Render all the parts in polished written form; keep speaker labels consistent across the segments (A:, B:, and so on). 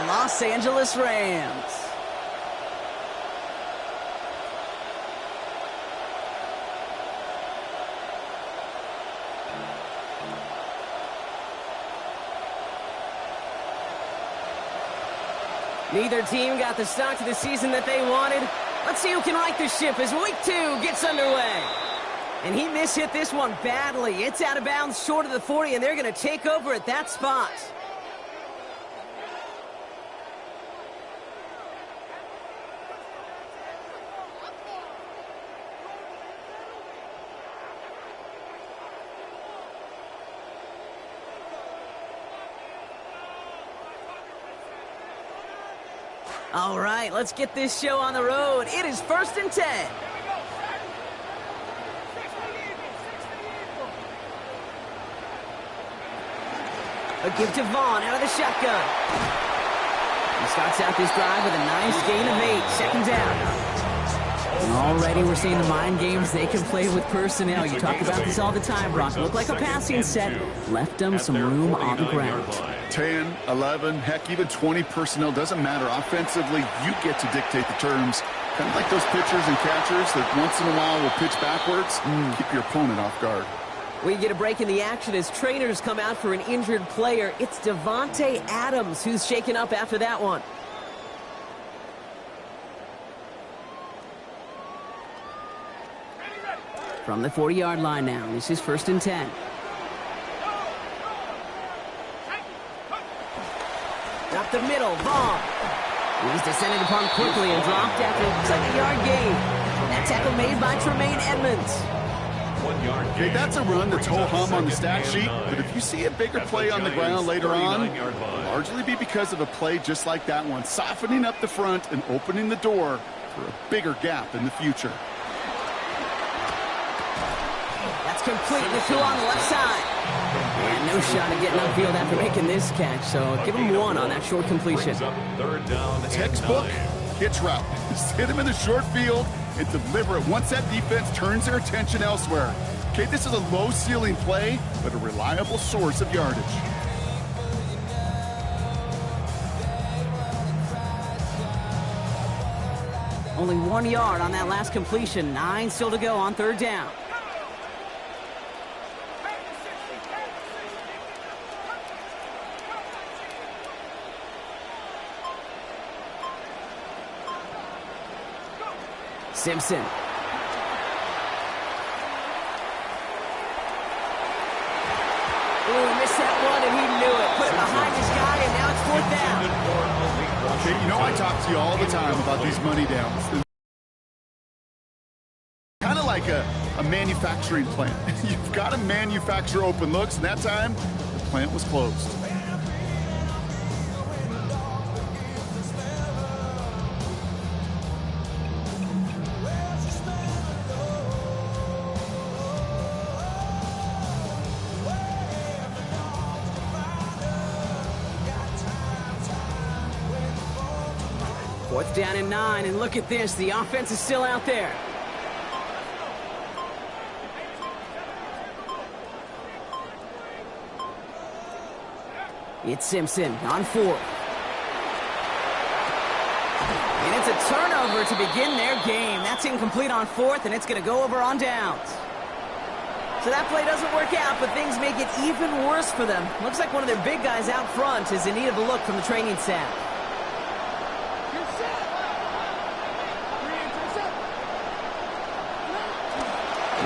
A: Los Angeles Rams. Neither team got the start to the season that they wanted. Let's see who can right the ship as Week 2 gets underway. And he mishit this one badly. It's out of bounds short of the 40, and they're going to take over at that spot. All right, let's get this show on the road. It is 1st and 10. A give to Vaughn out of the shotgun. He starts out this drive with a nice gain of 8. 2nd down. And already we're seeing the mind games they can play with personnel. You talk about this all the time, Brock. Look like a passing set. Left them some room on the ground.
B: 10, 11, heck, even 20 personnel. Doesn't matter. Offensively, you get to dictate the terms. Kind of like those pitchers and catchers that once in a while will pitch backwards. Keep your opponent off guard.
A: We get a break in the action as trainers come out for an injured player. It's Devontae Adams who's shaken up after that one. From the 40-yard line now, this is 1st and 10. Up the middle, Vaughn. He's descended upon quickly and dropped after a 2nd-yard gain. That tackle made by Tremaine Edmonds.
B: Okay, that's a run that's ho-hum on the stat sheet, but if you see a bigger play on the ground later on, it'll largely be because of a play just like that one, softening up the front and opening the door for a bigger gap in the future.
A: That's complete. The 2 on the left side. And no shot at getting upfield after making this catch, so give him 1 on that short completion.
B: Textbook hitch route. Just hit him in the short field and deliver it once that defense turns their attention elsewhere. Okay, this is a low-ceiling play, but a reliable source of yardage.
A: Only 1 yard on that last completion. 9 still to go on 3rd down. Simpson. Ooh, missed that one, and he knew it. Put it behind his guy, and now it's 4th down.
B: Okay, you know I talk to you all the time about these money downs. Kind of like a manufacturing plant. You've got to manufacture open looks, and that time, the plant was closed.
A: Fourth down and 9, and look at this. The offense is still out there. It's Simpson on 4th. And it's a turnover to begin their game. That's incomplete on 4th, and it's going to go over on downs. So that play doesn't work out, but things make it even worse for them. Looks like one of their big guys out front is in need of a look from the training staff.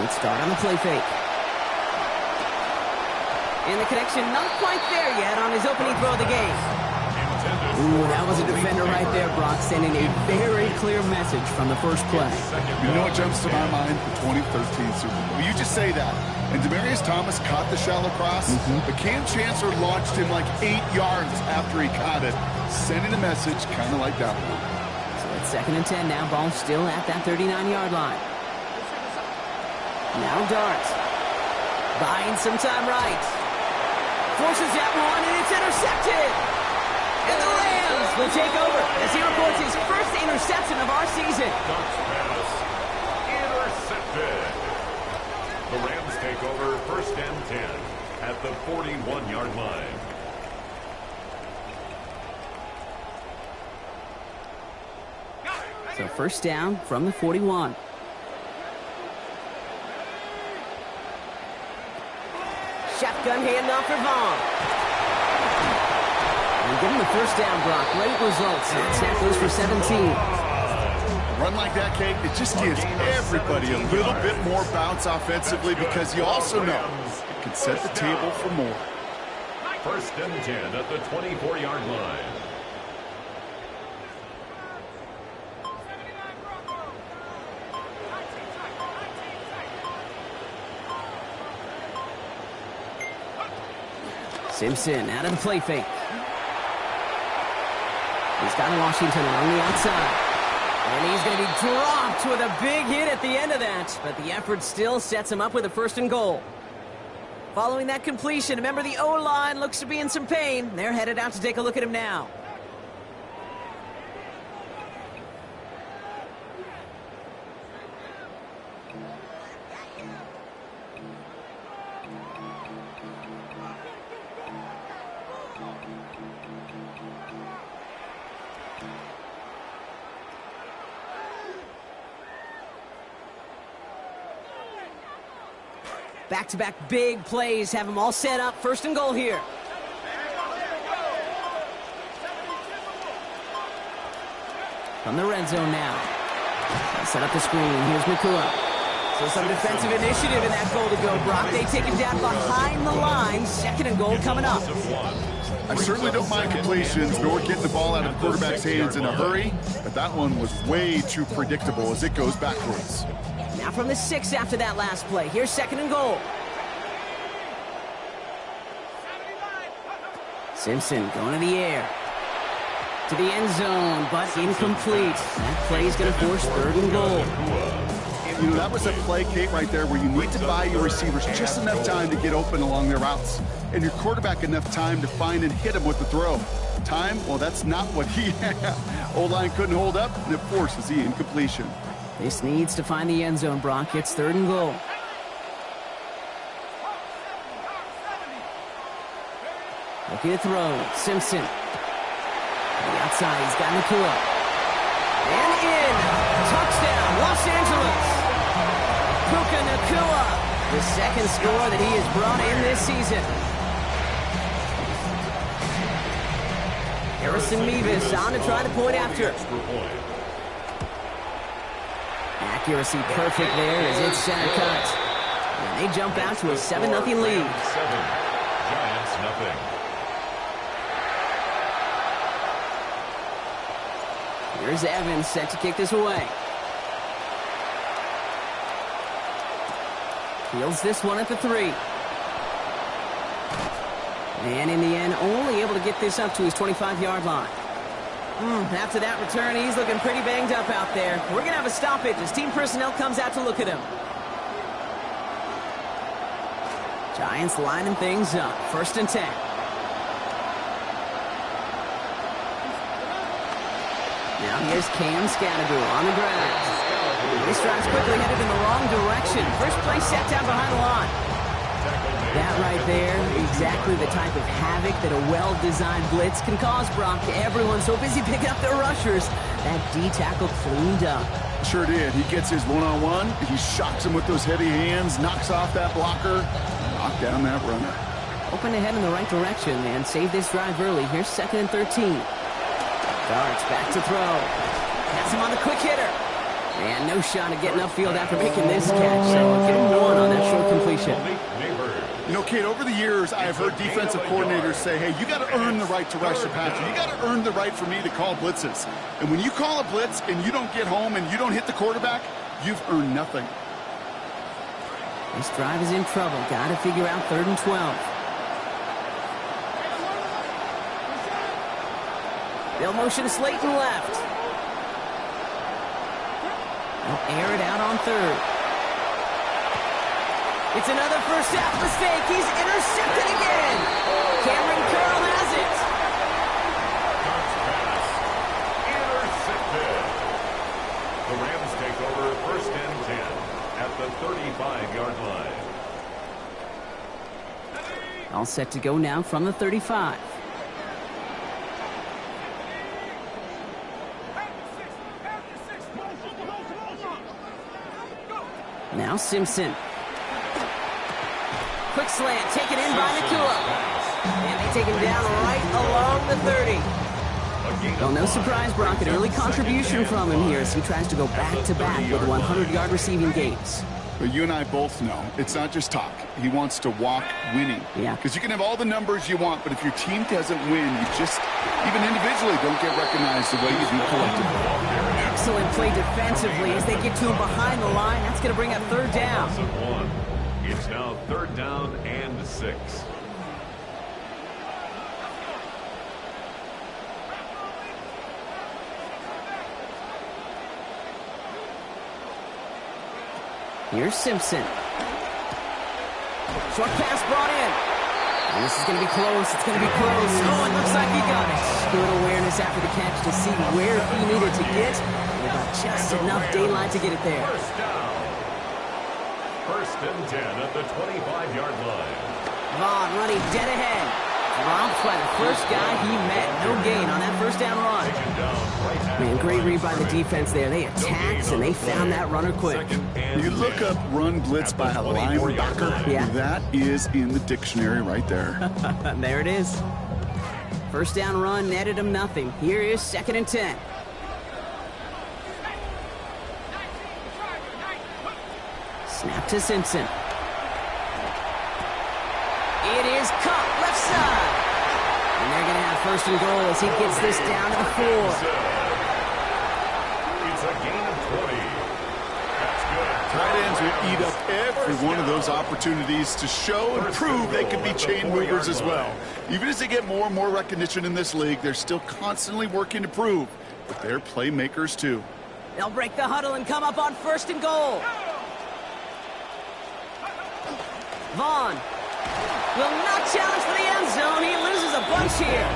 A: Let's start on the play fake. And the connection not quite there yet on his opening throw of the game. Ooh, that was a defender right there, Brock, sending a very clear message from the first play.
B: You know what jumps to my mind? The 2013 Super Bowl. You just say that. And Demaryius Thomas caught the shallow cross, but Cam Chancellor launched him like 8 yards after he caught it, sending a message kind of like that one.
A: So it's 2nd and 10 now. Ball still at that 39-yard line. Now Dart. Buying some time right. Forces that one, and it's intercepted. And the Rams will take over as he reports his first interception of our season.
C: Intercepted. The Rams take over 1st and 10 at the 41-yard line.
A: So first down from the 41. Shotgun handoff for Vaughn. And give him the first down, Brock. Great results. Snap goes for 17.
B: A run like that, Kate, it just gives everybody a little bit more bounce offensively because you also know it can set the table for more.
C: First and 10 at the 24-yard line.
A: Simpson out of the play fake. He's got Washington along the outside. And he's going to be dropped with a big hit at the end of that. But the effort still sets him up with a first and goal. Following that completion, remember the O-line looks to be in some pain. They're headed out to take a look at him now. Back-to-back big plays have them all set up. First and goal here. From the red zone now. Set up the screen. Here's Nakua. So some defensive initiative in that goal to go. Brock, they take him down behind the line. Second and goal coming up.
B: I certainly don't mind completions nor getting the ball out of the quarterback's hands in a hurry, but that one was way too predictable as it goes backwards.
A: Now from the 6 after that last play. Here's second and goal. Simpson going to the air. To the end zone, but incomplete. That play is going to force third and goal.
B: You know, that was a play, Kate, right there where you need to buy your receivers just enough time to get open along their routes. And your quarterback enough time to find and hit him with the throw. Time, well, that's not what he had. O-line couldn't hold up, and it forces the incompletion.
A: This needs to find the end zone, Brock. It's third and goal. Looking to throw. Simpson. On the outside, he's got Nakua. And in. Touchdown, Los Angeles. Puka Nakua. The second score that he has brought in this season. Harrison Mevis on to try the point after. Accuracy perfect there as it's center cut. And they jump out to a 7-0 lead. 7,
C: Giants nothing.
A: Here's Evans set to kick this away. Fields this one at the 3. And in the end, only able to get this up to his 25-yard line. After that return, he's looking pretty banged up out there. We're going to have a stoppage as team personnel comes out to look at him. Giants lining things up. First and 10. Now here's Cam Scadaboo on the ground. This drive's quickly headed in the wrong direction. First play set down behind the line. That right there, exactly the type of havoc that a well-designed blitz can cause, Brock. Everyone's so busy picking up their rushers. That D-tackle cleaned up.
B: Sure did. He gets his one-on-one. He shocks him with those heavy hands, knocks off that blocker, knock down that runner.
A: Open ahead in the right direction and save this drive early. Here's second and 13. Darts back to throw. Has him on the quick hitter. And no shot at getting upfield after making this catch. So give him one on that short completion.
B: You know, Kate, over the years, I've heard defensive coordinators say, hey, you got to earn the right to rush the passer. You got to earn the right for me to call blitzes. And when you call a blitz and you don't get home and you don't hit the quarterback, you've earned nothing.
A: This drive is in trouble. Got to figure out third and 12. They'll motion Slayton left. They'll air it out on third. It's another first half mistake. He's intercepted again. Cameron Curl has it.
C: Intercepted. The Rams take over first and 10 at the 35-yard line.
A: All set to go now from the 35. Now Simpson. Quick slant, taken in by Nakua. And they take him down right along the 30. Well, no surprise, Brock, an early contribution from him here as he tries to go back-to-back with 100-yard receiving games.
B: But you and I both know it's not just talk. He wants to walk winning.
A: Yeah.
B: Because you can have all the numbers you want, but if your team doesn't win, you just, even individually, don't get recognized the way you do collectively.
A: Excellent play defensively as they get to him behind the line. That's going to bring up third down.
C: It's now third down and 6.
A: Here's Simpson. Short pass brought in. And this is going to be close. It's going to be close. Oh, it looks like he got it. Good awareness after the catch to see where he needed to get. And about just enough daylight to get it there.
C: First down. First and 10 at the 25-yard line.
A: Vaughn running dead ahead. Dropped by the first guy he met. No gain on that first down run. Man, great read by the defense there. They attacked and they found that runner quick.
B: You look up run blitz by a linebacker.
A: Yeah.
B: That is in the dictionary right there.
A: There it is. First down run netted him nothing. Here is second and 10. Snap to Simpson. It is caught left side. And they're going to have first and goal as he gets this down to the 4.
C: It's a gain of 20. That's good.
B: Tight ends will eat up every one of those opportunities to show and prove they can be chain movers as well. Even as they get more and more recognition in this league, they're still constantly working to prove that they're playmakers too.
A: They'll break the huddle and come up on first and goal. Vaughn will not challenge for the end zone. He loses a bunch here.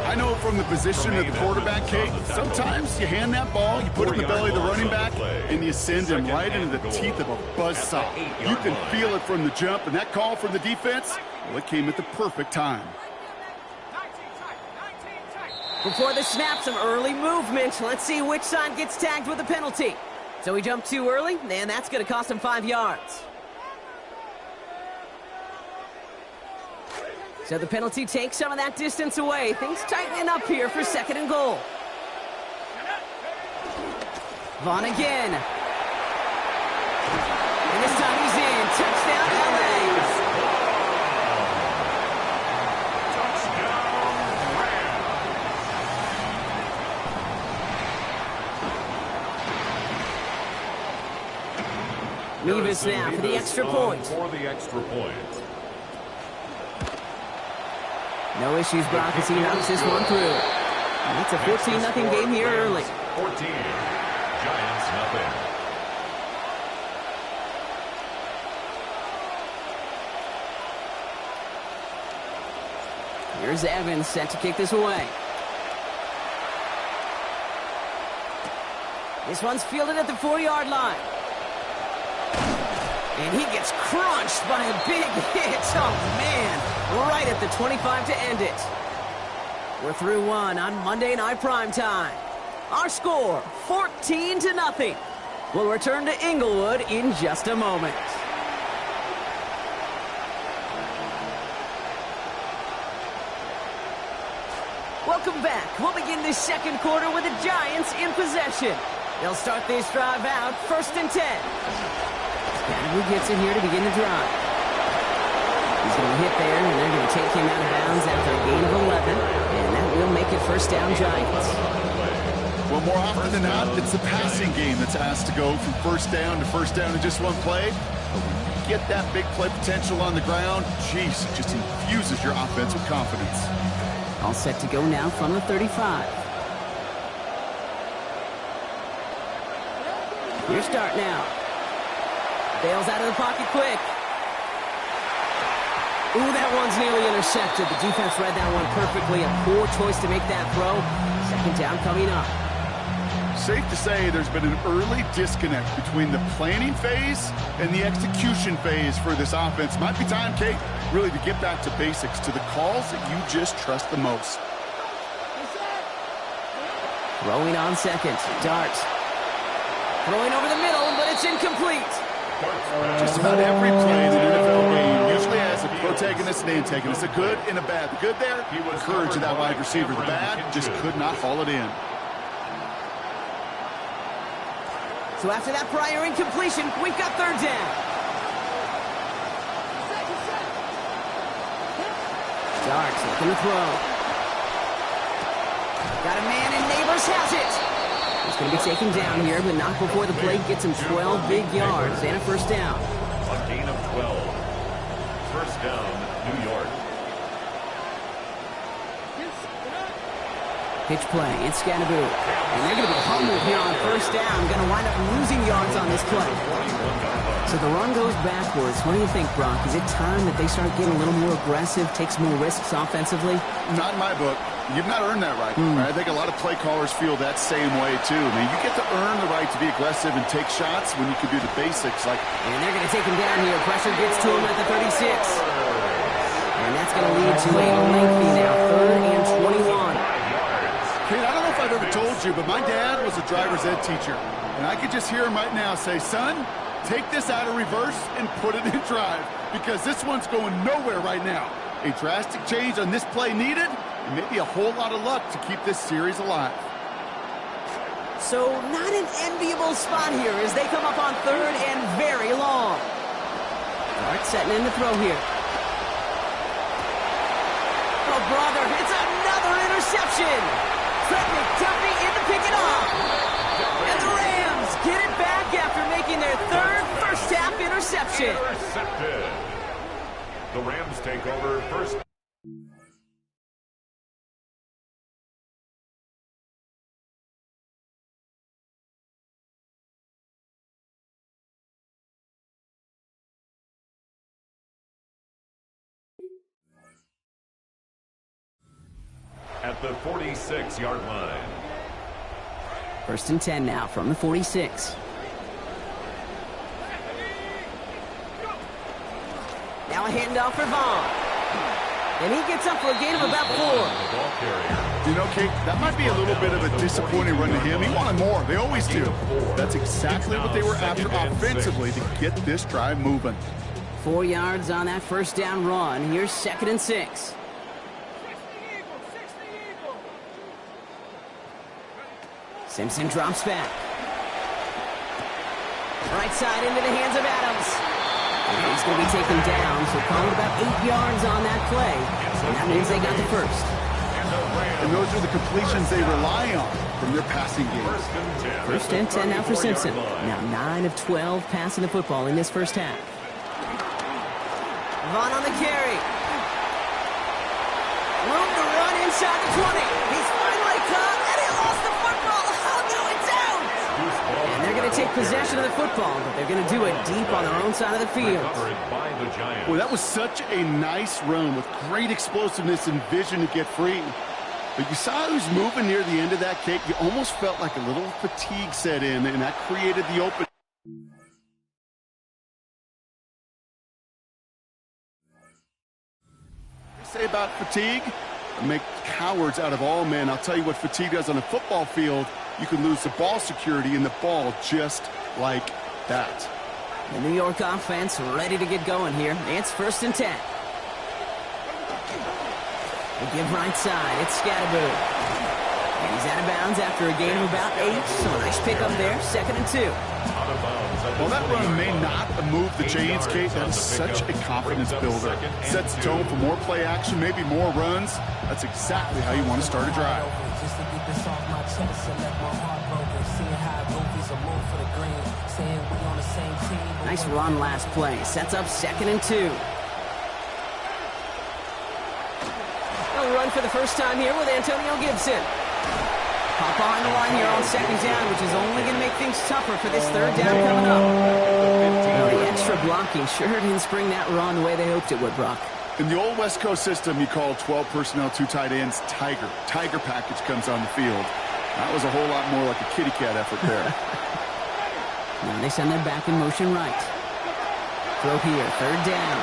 B: I know from the position of the quarterback, Kate, sometimes you hand that ball, you put it in the belly of the running back, and you send him right into the teeth of a buzzsaw. You can feel it from the jump, and that call from the defense, well, it came at the perfect time.
A: Before the snap, some early movement. Let's see which side gets tagged with a penalty. So he jumped too early, and that's going to cost him 5 yards. So the penalty takes some of that distance away. Things tightening up here for second and goal. Vaughn again. And this time he's in. Touchdown, LA. Mevis now for the extra point.
C: For the extra point.
A: No issues, Brock, as he knocks this one through. And it's a 14-0 game here early.
C: 14. Giants nothing.
A: Here's Evans set to kick this away. This one's fielded at the 4-yard line. And he gets crunched by a big hit. Oh, man. Right at the 25 to end it. We're through one on Monday Night Primetime. Our score, 14-0. We'll return to Inglewood in just a moment. Welcome back. We'll begin this second quarter with the Giants in possession. They'll start this drive out first and 10. Who gets in here to begin the drive? He's going to hit there, and they're going to take him out of bounds after a gain of 11, and that will make it first down Giants.
B: Well, more often than not, it's the passing game that's asked to go from first down in just one play. But when you get that big play potential on the ground, geez, it just infuses your offense with confidence.
A: All set to go now from the 35. Your start now. Bails out of the pocket quick. Ooh, that one's nearly intercepted. The defense read that one perfectly. A poor choice to make that throw. Second down coming up.
B: Safe to say there's been an early disconnect between the planning phase and the execution phase for this offense. Might be time, Kate, really to get back to basics, to the calls that you just trust the most.
A: Throwing on second. Dart. Throwing over the middle, but it's incomplete.
B: Just about every play in an NFL game usually has a protagonist and antagonist, a good and a bad. The good there, the courage of that wide receiver. The bad, just could not haul it in.
A: So after that prior incompletion, we've got third down. Starks looking to throw. Got a man and Neighbors has it. He's going to be taken down here, but not before the play gets him 12 big yards and a first down.
C: A gain of 12. First down, New York.
A: Pitch play, it's Wk2. And they're going to be humbled here on first down. Going to wind up losing yards on this play. So the run goes backwards. What do you think, Brock? Is it time that they start getting a little more aggressive, take some more risks offensively?
B: Not in my book. You've not earned that right. I think a lot of play callers feel that same way, too. I mean, you get to earn the right to be aggressive and take shots when you can do the basics.
A: And they're going to take him down here. Pressure gets to him at the 36. And that's going to lead to a lengthy now, 3rd and 21.
B: Kid, I don't know if I've ever told you, but my dad was a driver's ed teacher. And I could just hear him right now say, son, take this out of reverse and put it in drive. Because this one's going nowhere right now. A drastic change on this play needed. And maybe a whole lot of luck to keep this series alive.
A: So not an enviable spot here as they come up on 3rd and very long. Dart setting in the throw here. Oh, brother, it's another interception. Fred McDuffie in to pick it up. And the Rams get it back after making their 3rd first-half interception.
C: Intercepted. The Rams take over first. At the 46-yard line.
A: 1st and 10 now from the 46. Now a handoff for Vaughn. And he gets up for a gain of about 4.
B: You know, Kate, that might be a little bit of a disappointing run to him. He wanted more. They always do. That's exactly what they were after offensively to get this drive moving.
A: 4 yards on that first down run. Here's 2nd and 6. Simpson drops back. Right side into the hands of Adams. And he's going to be taken down, so probably about 8 yards on that play. And that means they got the first.
B: And those are the completions they rely on from their passing game.
A: 1st and 10 now for Simpson. Now 9 of 12 passing the football in this first half. Vaughn on the carry. Room to run inside the 20. He's finally caught, and he lost the football. Oh, no, it's out. And they're going to take possession of the football, but they're going to do it deep on their own side of the field.
B: Well, that was such a nice run with great explosiveness and vision to get free. But you saw who's moving near the end of that kick. You almost felt like a little fatigue set in, and that created the open. Say about fatigue? Make cowards out of all men. I'll tell you what fatigue does on a football field. You can lose the ball security in the ball just like that.
A: The New York offense ready to get going here. It's 1st and 10. They give right side. It's Wk2. And he's out of bounds after a gain of about 8. So a nice pickup there. 2nd and 2.
B: Well, that run may not move the chains, Kate. That is such a confidence builder. Sets the tone for more play action, maybe more runs. That's exactly how you want to start a drive.
A: Nice run last play. Sets up 2nd and 2. They'll run for the first time here with Antonio Gibson. Pop behind the line here on 2nd down, which is only going to make things tougher for this 3rd down coming up. Well, the extra blocking sure didn't spring that run the way they hoped it would, Brock.
B: In the old West Coast system, you call 12 personnel, 2 tight ends, Tiger. Tiger package comes on the field. That was a whole lot more like a kitty cat effort there.
A: Now they send their back in motion right. Throw here, 3rd down.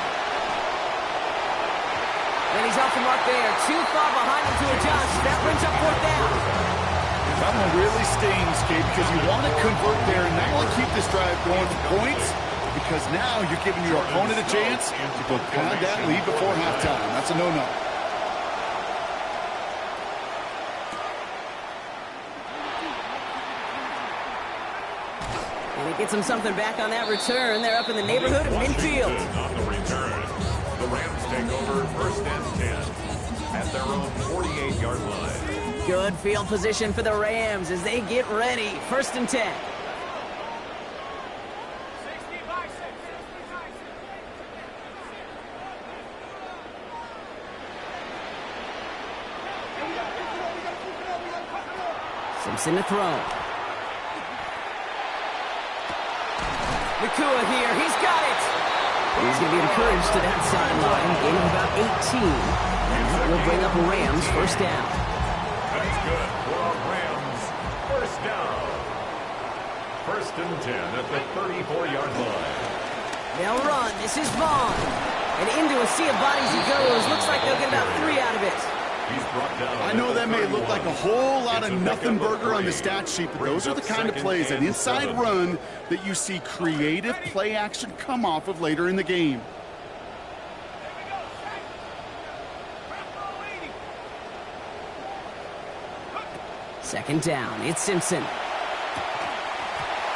A: And he's off the mark there. Too far behind him to adjust. That brings up 4th down.
B: That one really stings, Kate, because you want to convert there and not only keep this drive going for points, because now you're giving your opponent a chance to go pound that lead before halftime. That's a no-no.
A: And it gets them something back on that return. They're up in the neighborhood of midfield.
C: On the return, the Rams take over 1st and 10 at their own 48-yard line.
A: Good field position for the Rams as they get ready. 1st and 10. Simpson to throw. Wk2 here. He's got it. He's going to be encouraged to that sideline. Gain of about 18. And that will bring up Rams 1st down.
C: That's good for Rams. 1st down. 1st and 10 at the 34-yard line.
A: They'll run. This is Vaughn. And into a sea of bodies he goes. Looks like they'll get about 3 out of it.
B: I know that may look like a whole lot of nothing burger on the stat sheet, but those are the kind of plays, an inside run, that you see creative play action come off of later in the game.
A: Second down. It's Simpson.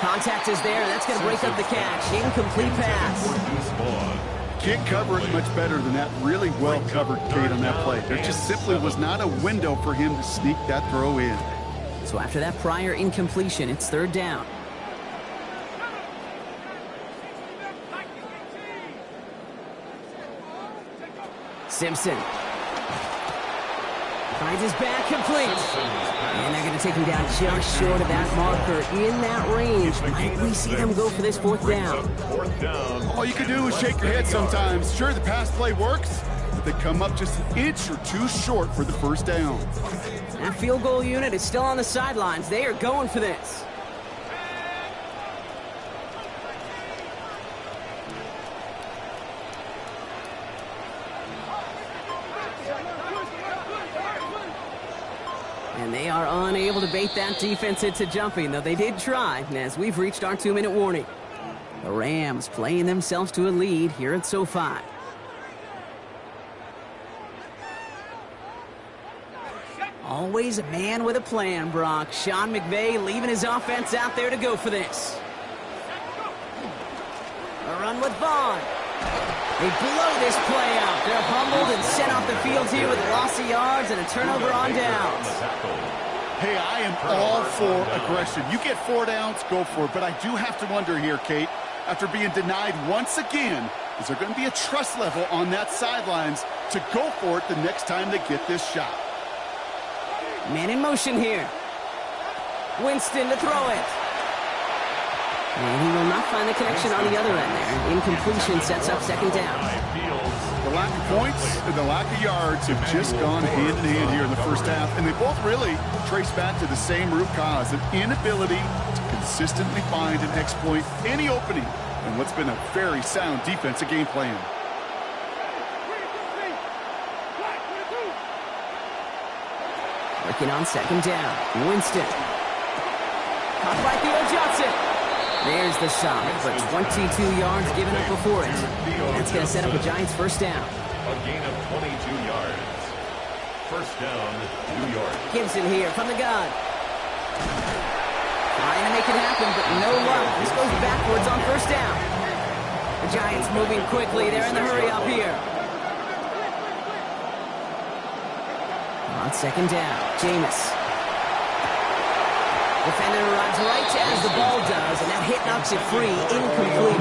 A: Contact is there. That's going to break up the catch. Incomplete pass.
B: Can't cover it much better than that. Really well covered, Kate, on that play. There just simply was not a window for him to sneak that throw in.
A: So after that prior incompletion, it's 3rd down. Simpson. Finds his back complete. And they're going to take him down just short of that marker in that range. Might we see them go for this 4th down?
C: 4th down.
B: All you can do is shake your head sometimes. Sure, the pass play works, but they come up just an inch or two short for the 1st down.
A: That field goal unit is still on the sidelines. They are going for this. And they are unable to bait that defense into jumping, though they did try, as we've reached our 2-minute warning. The Rams playing themselves to a lead here at SoFi. Always a man with a plan, Brock. Sean McVay leaving his offense out there to go for this. A run with Vaughn. They blow this play out. They're humbled and sent off the field here with loss of yards and a turnover on downs.
B: Hey, I am all for aggression. You get 4 downs, go for it. But I do have to wonder here, Kate, after being denied once again, is there going to be a trust level on that sidelines to go for it the next time they get this shot?
A: Man in motion here. Winston to throw it. And he will not find the connection on the other end there. Incompletion sets up 2nd down.
B: The lack of points and the lack of yards have just gone hand in hand here in the 1st half, and they both really trace back to the same root cause, an inability to consistently find and exploit any opening in what's been a very sound defensive game plan.
A: Working on 2nd down. Winston. Caught by Theo Johnson. There's the shot, but 22 yards given up before it. That's going to set up a Giants 1st down.
C: A gain of 22 yards. 1st down, New York.
A: Gibson here from the gun. Trying to make it happen, but no luck. This goes backwards on 1st down. The Giants moving quickly. They're in the hurry up here. On 2nd down, Jameis. Defender arrives right as the ball does, and that hit knocks it free, incomplete.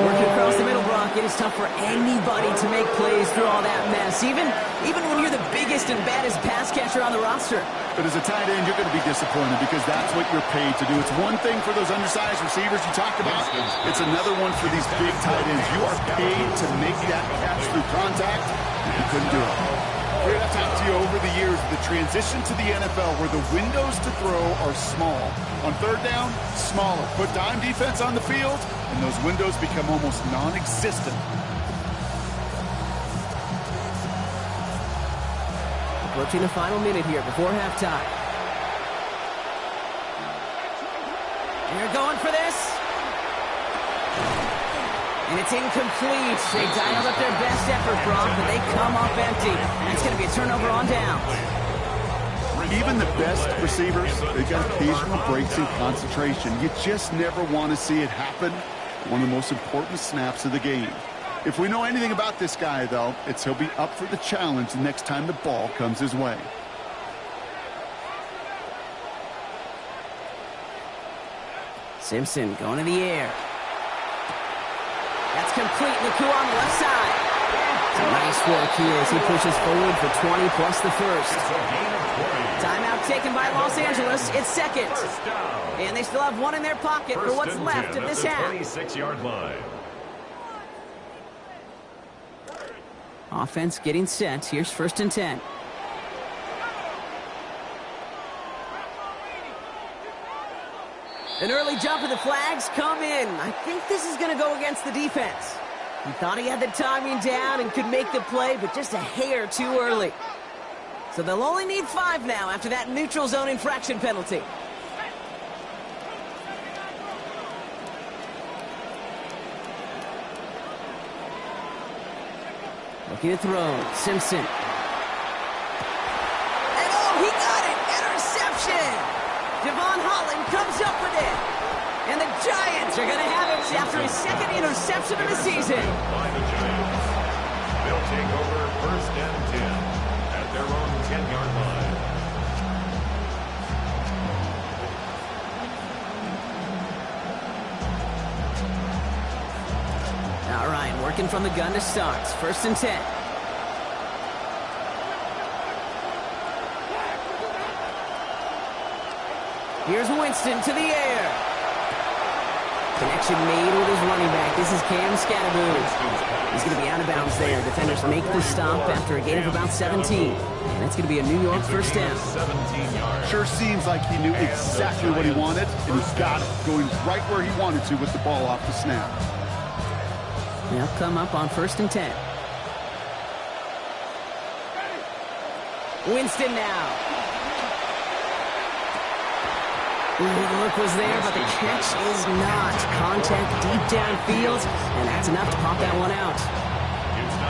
A: Working across the middle, Brock, it is tough for anybody to make plays through all that mess, even when you're the biggest and baddest pass catcher on the roster.
B: But as a tight end, you're going to be disappointed because that's what you're paid to do. It's one thing for those undersized receivers you talked about. It's another one for these big tight ends. You are paid to make that catch through contact, and you couldn't do it. Great, I've talked to you over the years, the transition to the NFL where the windows to throw are small. On 3rd down, smaller. Put dime defense on the field, and those windows become almost non-existent.
A: Approaching the final minute here before halftime. They're going for this. And it's incomplete. They dialed up their best effort, Brock, but they come up empty. And it's going to be a turnover on down.
B: Even the best receivers, they've got occasional breaks in concentration. You just never want to see it happen. One of the most important snaps of the game. If we know anything about this guy, though, it's he'll be up for the challenge the next time the ball comes his way.
A: Simpson going to the air. That's complete. Naku on the left side. Nice work here as he pushes forward for 20 plus the first. Timeout taken by Los Angeles. It's second. And they still have one in their pocket for what's left of this half.
C: 26-yard line.
A: Offense getting set. Here's 1st and 10. An early jump of the flags come in. I think this is going to go against the defense. He thought he had the timing down and could make the play, but just a hair too early. So they'll only need 5 now after that neutral zone infraction penalty. Looking to throw. Simpson. And oh, he got it! Interception! Devon Holland comes up with it. And the Giants are going to have it after his 2nd interception of the season.
C: By the Giants. They'll take over 1st and 10 at their own 10-yard line.
A: All right, working from the gun to start. 1st and 10. Here's Winston to the air. Connection made with his running back. This is Cam Scatterboom. He's going to be out of bounds there. Defenders make the stop after a gain of about 17. And that's going to be a New York 1st down.
B: Sure seems like he knew exactly what he wanted, and he got it, going right where he wanted to with the ball off the snap.
A: They'll come up on 1st and 10. Winston now. The look was there, but the catch is not. Contact deep downfield, and that's enough to pop that one out.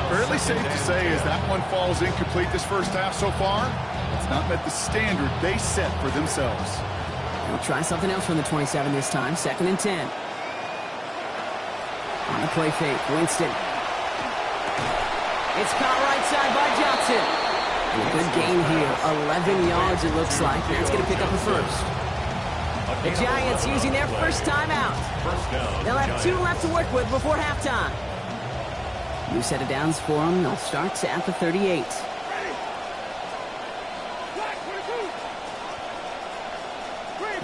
B: Fairly safe to say as that one falls incomplete this first half so far, it's not met the standard they set for themselves.
A: They'll try something else from the 27 this time. 2nd and 10. On the play fake, Winston. It's caught right side by Johnson. And a good gain here. 11 yards it looks like. That's going to pick up a first. The Giants using their first timeout. They'll have 2 left to work with before halftime. New set of downs for them. They'll start at the 38.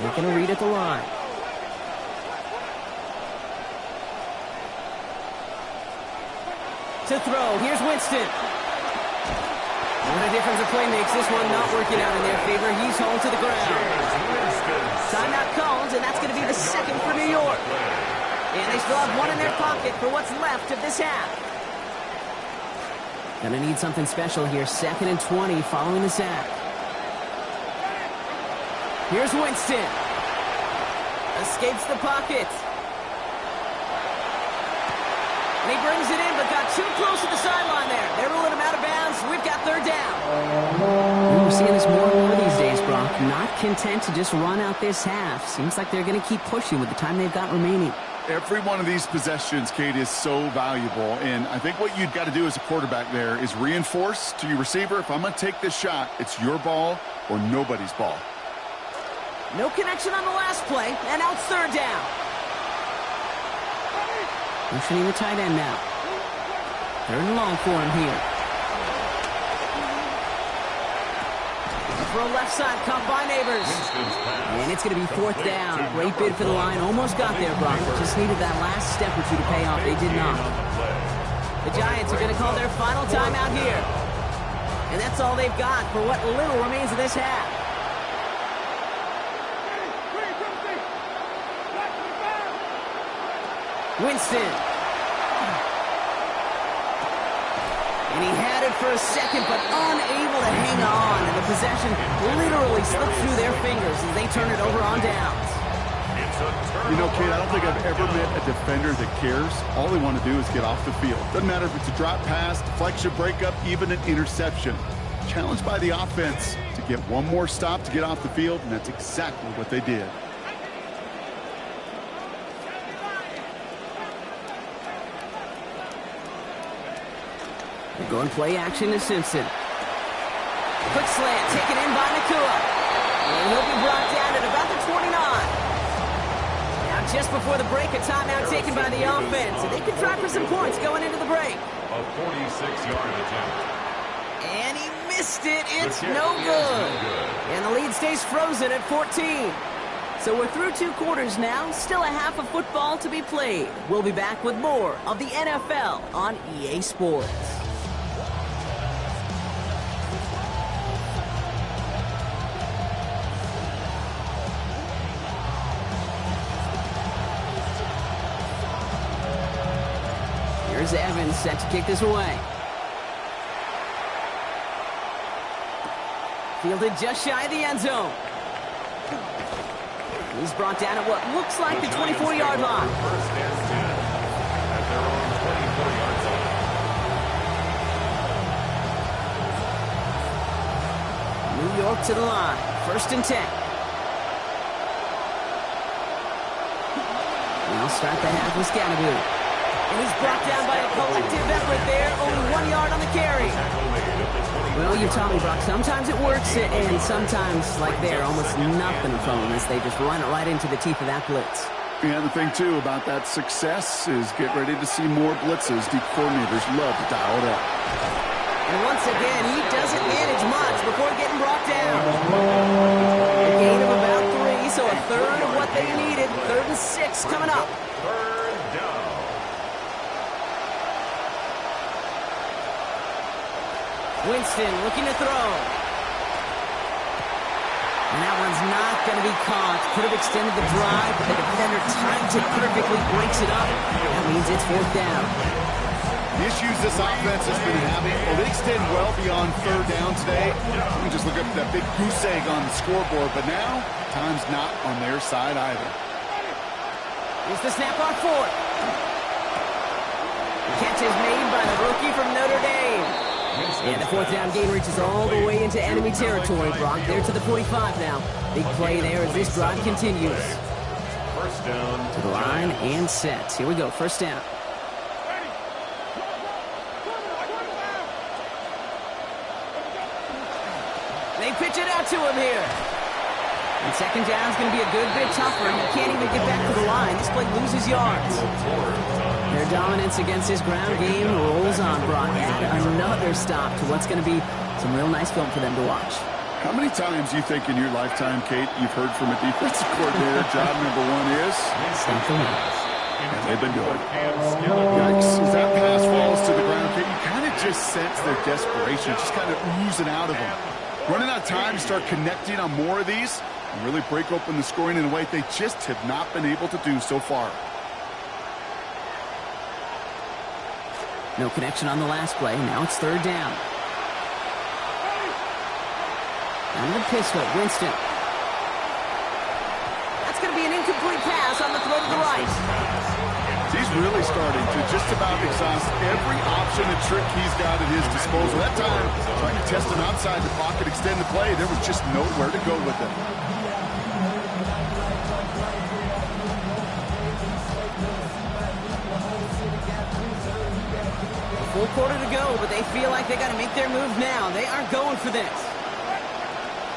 A: They're going to read at the line. To throw. Here's Winston. What a difference a play makes. This one not working out in their favor. He's home to the ground. Timeout called, and that's going to be the 2nd for New York. And they still have 1 in their pocket for what's left of this half. Going to need something special here. 2nd and 20 following the sack. Here's Winston. Escapes the pocket. And he brings it in, but got too close to the sideline there. They're ruling him out of bounds. We've got 3rd down. We're seeing this more and more these days, Brock. Not content to just run out this half. Seems like they're going to keep pushing with the time they've got remaining.
B: Every one of these possessions, Kate, is so valuable. And I think what you've got to do as a quarterback there is reinforce to your receiver, if I'm going to take this shot, it's your ball or nobody's ball.
A: No connection on the last play, and now it's 3rd down. Motioning the tight end now. 3rd and long for him here. Throw left side, caught by Neighbors. And it's going to be 4th down. Great bid for the line. Almost got there, Brock. Just needed that last step or 2 to pay off. They did not. The Giants are going to call their final timeout here. And that's all they've got for what little remains of this half. Winston. And he had it for a second, but unable to hang on. And the possession literally slipped through their fingers as they turn it over on downs.
C: It's
B: You know, Kate, I don't think I've ever met a defender that cares. All they want to do is get off the field. Doesn't matter if it's a drop pass, deflection, breakup, even an interception. Challenged by the offense to get one more stop to get off the field, and that's exactly what they did.
A: Going play action to Simpson. Quick slant taken in by Nakua. And he'll be brought down at about the 29. Now just before the break, a timeout taken by the offense. And they can try for some points going into the break.
C: A 46-yard attempt.
A: And he missed it. It's no good. And the lead stays frozen at 14. So we're through 2 quarters now. Still a half of football to be played. We'll be back with more of the NFL on EA Sports. Here's Evans set to kick this away. Fielded just shy of the end zone. He's brought down at what looks like the 24-yard line.
C: First and 10 at their own 24-yard line.
A: New York to the line. First and 10. They'll start the half with Scatterby. And he's brought down by a collective effort there. Only 1 yard on the carry. Well, you taught me, Brock, sometimes it works, and sometimes, like there, almost nothing from them as they just run it right into the teeth of that blitz.
B: Yeah, the thing, too, about that success is get ready to see more blitzes. The coordinators love to dial it up.
A: And once again, he doesn't manage much before getting brought down. A gain of about 3, so a third of what they needed. 3rd and 6 coming up.
C: Third down.
A: Winston looking to throw. And that one's not going to be caught. Could have extended the drive, but the defender timed it perfectly, breaks it up. That means it's 4th down.
B: The issues this offense has been having, well, they extend well beyond 3rd down today. You can just look up at that big goose egg on the scoreboard, but now, time's not on their side either.
A: Here's the snap on 4th. The catch is made by the rookie from Notre Dame. And the 4th down gain reaches all the way into enemy territory. Brock there to the 45 now. Big play there as this drive continues.
C: First down.
A: To the line and set. Here we go, 1st down. They pitch it out to him here. And 2nd down is going to be a good bit tougher. He can't even get back to the line. This play loses yards. Their dominance against his ground game rolls on, Brock. Add another stop to what's going to be some real nice film for them to watch.
B: How many times you think in your lifetime, Kate, you've heard from a defensive coordinator, job number 1 is?
A: Stop the run.
B: And they've been doing it. Yikes. As that pass falls to the ground, Kate, you kind of just sense their desperation, just kind of oozing out of them. Running out of time to start connecting on more of these and really break open the scoring in a way they just have not been able to do so far.
A: No connection on the last play. Now it's 3rd down. And the pistol, Winston. That's going to be an incomplete pass on the throw to the right.
B: He's really starting to just about exhaust every option and trick he's got at his disposal. That time, trying to test him outside the pocket, extend the play, there was just nowhere to go with it.
A: A full quarter to go, but they feel like they got to make their move now. They aren't going for this.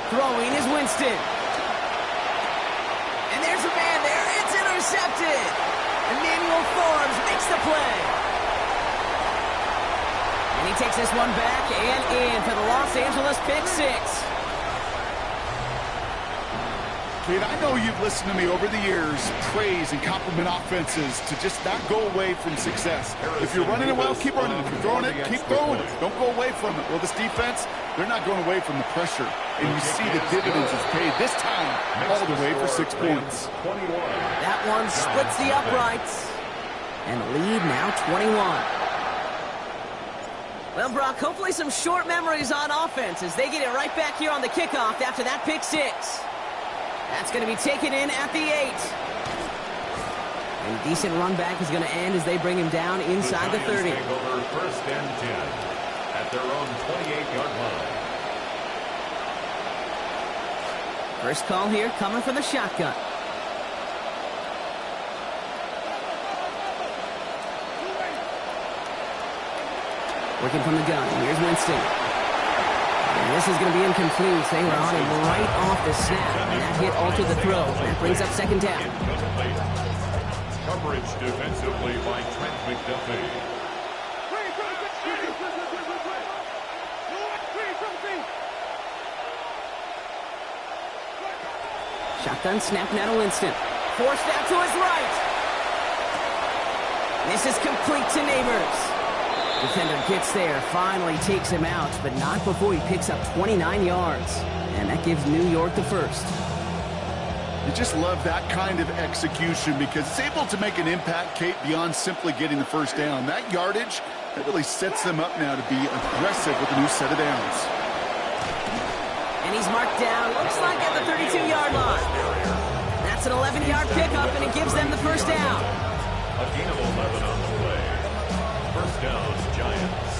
A: Throwing is Winston. And there's a man there. It's intercepted. Emmanuel Forbes makes the play. And he takes this one back and in for the Los Angeles pick 6.
B: Kate, I know you've listened to me over the years praise and compliment offenses to just not go away from success. If you're running it well, keep running it. If you're throwing it, keep throwing it. Don't go away from it. Well, this defense, they're not going away from the pressure. And you see the dividends it's paid this time all the way for 6 points.
A: That one splits the uprights. And the lead now 21. Well, Brock, hopefully some short memories on offense as they get it right back here on the kickoff after that pick 6. That's going to be taken in at the 8. And a decent run back is going to end as they bring him down inside the 30.
C: Take over 1st and 10 at their own 28-yard line.
A: First call here coming from the shotgun. Working from the gun. Here's Winston. And this is going to be incomplete. They were on him right off the snap. And that hit altered the throw. That brings up 2nd down.
C: Coverage defensively by Trent McDuffie.
A: Shotgun snap now to Winston. Forced out to his right. This is complete to Neighbors. Defender gets there, finally takes him out, but not before he picks up 29 yards. And that gives New York the first.
B: You just love that kind of execution because it's able to make an impact, Kate, beyond simply getting the first down. That yardage, that really sets them up now to be aggressive with a new set of downs.
A: And he's marked down, looks like at the 32-yard line. That's an 11-yard pickup, and it gives them the first down.
C: A gain of 11 on the play. First down, Giants.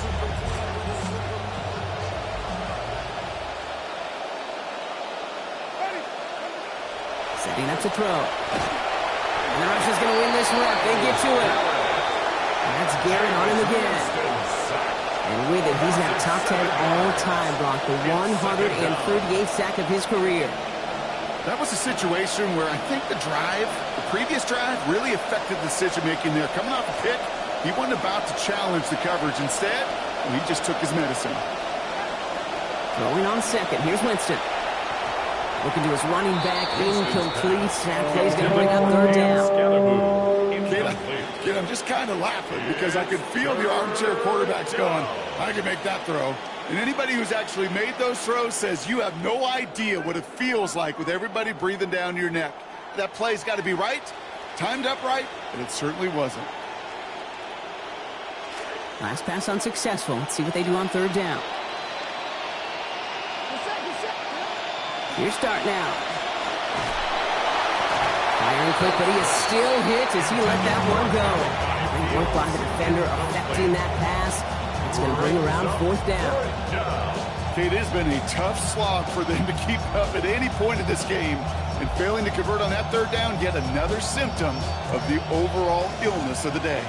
A: Setting up to throw. And the rush is going to win this rep. They get to it. And that's Garrett on him again. And with it, he's at top 10 all-time, Brock. The 138th sack of his career.
B: That was a situation where I think the previous drive, really affected the decision-making there. Coming off a pick, he wasn't about to challenge the coverage. Instead, he just took his medicine.
A: Throwing on 2nd. Here's Winston. Looking to his running back, incomplete. Snap play's going to bring up 3rd down.
B: Kid, I'm just kind of laughing because I could feel the armchair quarterbacks going, I can make that throw. And anybody who's actually made those throws says you have no idea what it feels like with everybody breathing down your neck. That play's got to be right, timed up right, and it certainly wasn't.
A: Last pass unsuccessful. Let's see what they do on 3rd down. Here's start now. Firing quick, but he is still hit as he let that one go. Great work by the defender affecting that pass. It's going to bring around 4th down.
B: It has been a tough slog for them to keep up at any point in this game. And failing to convert on that 3rd down, yet another symptom of the overall illness of the day.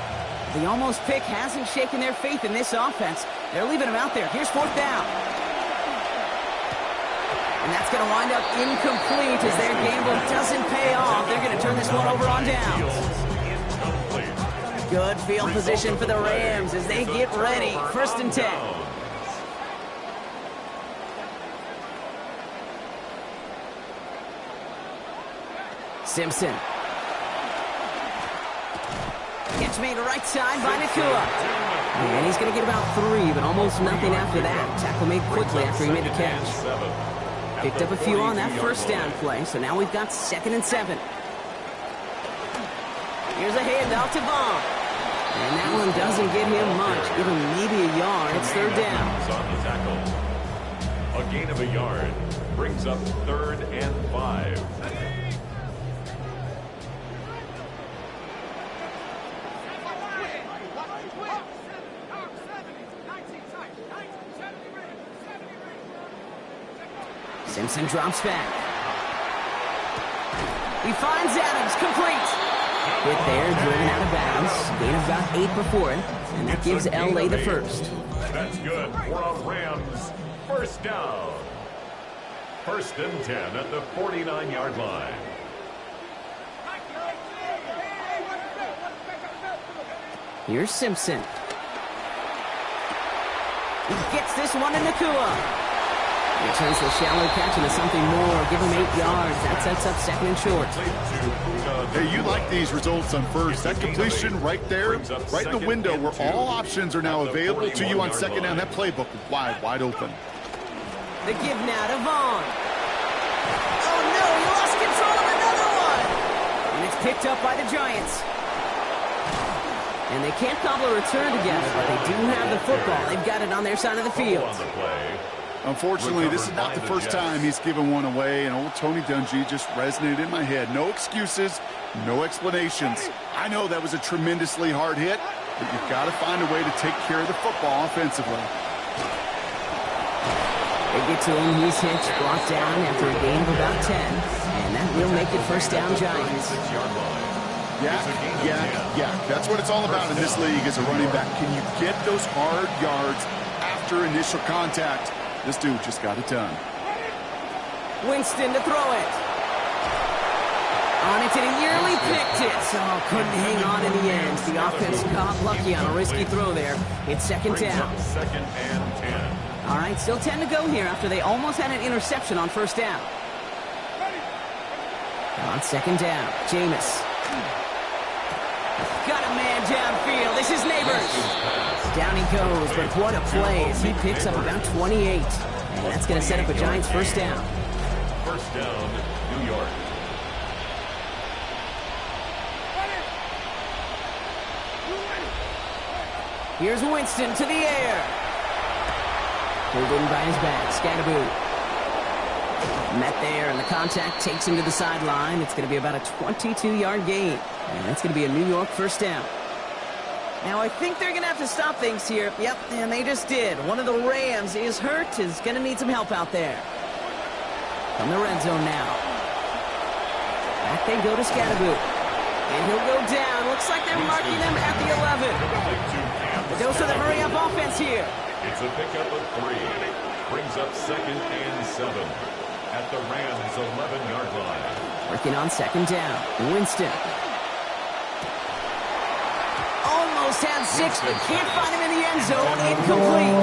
A: The almost pick hasn't shaken their faith in this offense. They're leaving him out there. Here's 4th down. And that's going to wind up incomplete as their gamble doesn't pay off. They're going to turn this one over on downs. Good field position for the Rams as they get ready. 1st and 10. Simpson. Catch made right side by Nakua. And he's going to get about 3, but almost nothing after that. Tackle made quickly after he made the catch. Picked up a few on that 1st down play, so now we've got 2nd and 7. Here's a handoff to Vaughn. And that one doesn't get him much. Give him maybe a yard. It's 3rd down.
C: On the tackle. A gain of a yard brings up 3rd and 5.
A: Simpson drops back. He finds Adams, complete. Hit there, driven out of bounds. Gain of about 8 before it, and that gives LA the first.
C: That's good for a Rams 1st down. 1st and 10 at the 49-yard line.
A: Here's Simpson. He gets this one in Nakua. He turns the shallow catch into something more. Give him 8 yards. That sets up 2nd and short.
B: Hey, you like these results on 1st. That completion right there, right in the window where all options are now available to you on 2nd down. That playbook is wide open.
A: The give now to Vaughn. Oh, no, he lost control of another one. And it's picked up by the Giants. And they can't cobble a return together, but they do have the football. They've got it on their side of the field.
B: Unfortunately, this is not the first time he's given one away, and old Tony Dungy just resonated in my head. No excuses, no explanations. I know that was a tremendously hard hit, but you've got to find a way to take care of the football offensively.
A: They get to him. He's hit, brought down after a gain of about 10, and that will make it first down Giants.
B: Yeah. That's what it's all about in this league as a running back. Can you get those hard yards after initial contact? This dude just got it done.
A: Winston to throw it. On it, and he nearly picked it. Oh, couldn't hang on in the end. The offense got lucky on a risky throw there. It's second down.
C: Second and 10.
A: All right, still 10 to go here after they almost had an interception on first down. On second down, Jameis. Got a man downfield. This is Neighbors. Down he goes, but what a play as he picks up about 28. And that's going to set up a Giants first down.
C: First down, New York.
A: Here's Winston to the air. Pulled in by his back. Scatterboo. Met there, and the contact takes him to the sideline. It's going to be about a 22-yard gain. And that's going to be a New York first down. Now, I think they're going to have to stop things here. Yep, and they just did. One of the Rams is hurt, is going to need some help out there. From the red zone now. Back they go to Scatterboo. And he'll go down. Looks like they're marking him at the 11. The dose of the hurry-up offense here.
C: It's a pickup of 3. Brings up second and 7 at the Rams' 11-yard line.
A: Working on second down. Winston. Almost had 6, but can't find him in the end zone. Incomplete.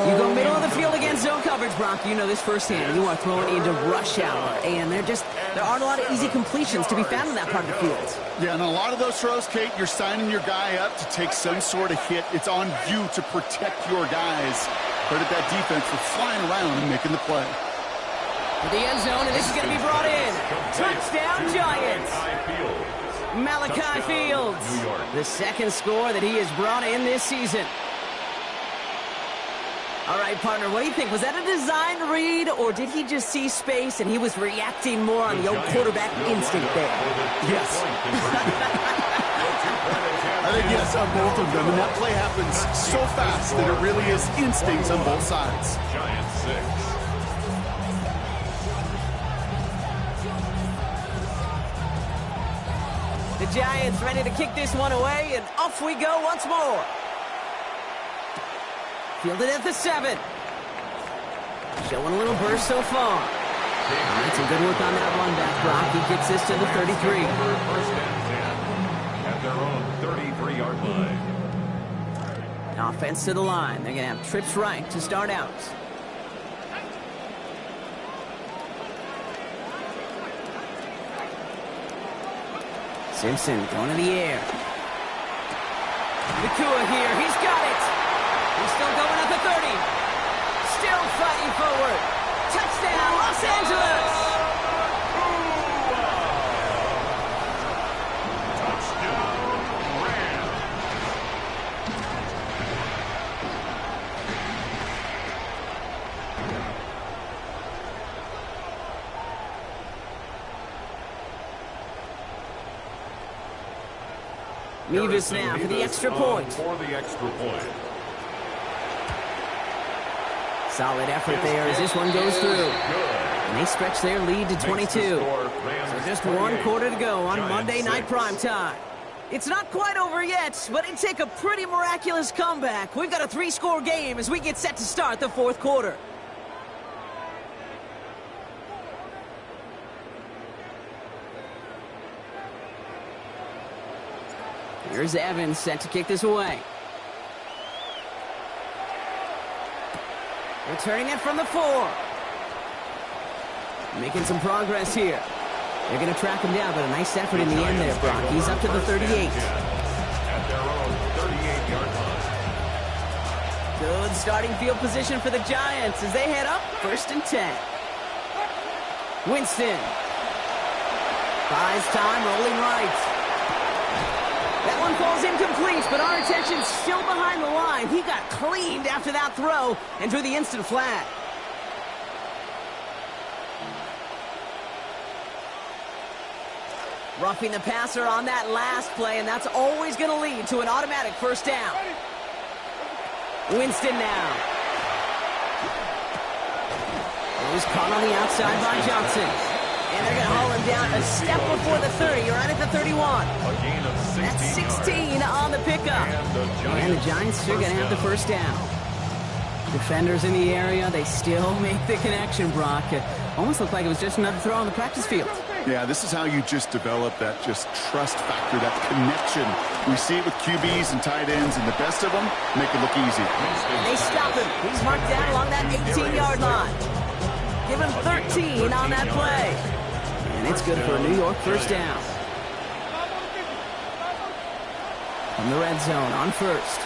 A: You go middle of the field against zone coverage, Brock. You know this firsthand. You are throwing into rush hour, and there aren't a lot of easy completions to be found in that part of the field.
B: Yeah, and a lot of those throws, Kate, you're signing your guy up to take some sort of hit. It's on you to protect your guys. Credit that defense for flying around and making the play.
A: To the end zone, and this is going to be brought in. Touchdown, Giants. Malachi Fields. The second score that he has brought in this season. All right, partner, what do you think? Was that a design read, or did he just see space and he was reacting more on the old quarterback instinct there?
B: Yes. I think yes on both of them, and that play happens so fast that it really is instincts on both sides.
C: Giants 6.
A: The Giants ready to kick this one away, and off we go once more. Fielded at the 7. Showing a little burst so far. All right, some good work on that run back, Brock. He gets this to the 33.
C: First and 10 at their own 33-yard line.
A: Offense to the line. They're going to have trips right to start out. Simpson going to the air. Wk2 here. He's got it. He's still going at the 30. Still fighting forward. Touchdown, Los Angeles.
C: Touchdown, Rams.
A: Mevis now for the extra point.
C: For the extra point.
A: Solid effort there as this one goes through. And they stretch their lead to 22. So just one quarter to go on Monday Night Primetime. It's not quite over yet, but it'd take a pretty miraculous comeback. We've got a 3-score game as we get set to start the fourth quarter. Here's Evans set to kick this away. Returning it from the 4. Making some progress here. They're going to track him down, but a nice effort in the end there, Brock. He's up to the 38.
C: At their own 38-yard line.
A: Good starting field position for the Giants as they head up first and 10. Winston. Buys time, rolling right. That one falls incomplete, but our attention's still behind the line. He got cleaned after that throw and drew the instant flag. Roughing the passer on that last play, and that's always going to lead to an automatic first down. Winston now. It was caught on the outside by Johnson. And they're going to haul him down a step before the 30, right at the 31. That's 16 on the pickup. And the Giants are going to have the first down. Defenders in the area, they still make the connection, Brock. It almost looked like it was just another throw on the practice field.
B: Yeah, this is how you just develop that just trust factor, that connection. We see it with QBs and tight ends, and the best of them make it look easy.
A: They stop him. He's marked down along that 18-yard line. Give him 13 on that play. And it's good for a New York first down. From the red zone on first.